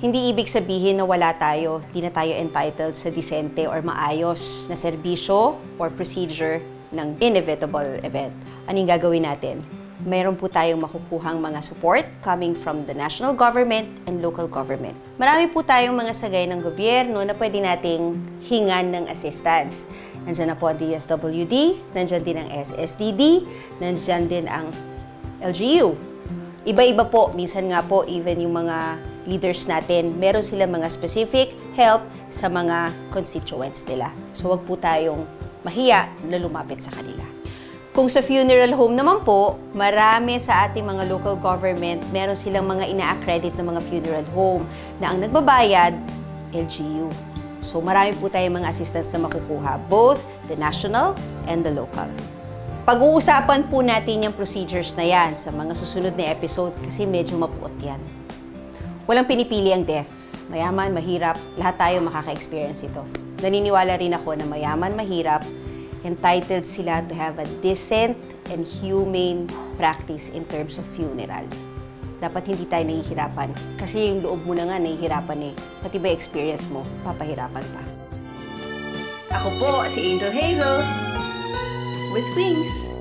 Hindi ibig sabihin na wala tayo, hindi na tayo entitled sa disente or maayos na serbisyo or procedure ng inevitable event. Anong gagawin natin? Meron po tayong makukuhang mga support coming from the national government and local government. Marami po tayong mga sagay ng gobyerno na pwede nating hingan ng assistance. Nandiyan na po ang DSWD, nandiyan din ang SSDD, nandiyan din ang LGU. Iba-iba po, minsan nga po even yung mga leaders natin, meron sila mga specific help sa mga constituents nila. So wag po tayong mahiya na lumapit sa kanila. Kung sa funeral home naman po, marami sa ating mga local government, meron silang mga ina-accredit na mga funeral home na ang nagbabayad, LGU. So marami po tayong mga assistance na makukuha, both the national and the local. Pag-uusapan po natin yung procedures na yan sa mga susunod na episode kasi medyo mapuot yan. Walang pinipili ang death. Mayaman, mahirap, lahat tayo makaka-experience ito. Naniniwala rin ako na mayaman, mahirap, entitled sila to have a decent and humane practice in terms of funeral. Dapat hindi tayo nahihirapan. Kasi yung loob mo na nga nahihirapan eh. Pati ba experience mo, papahirapan pa. Ako po si Angel Hazel with wings.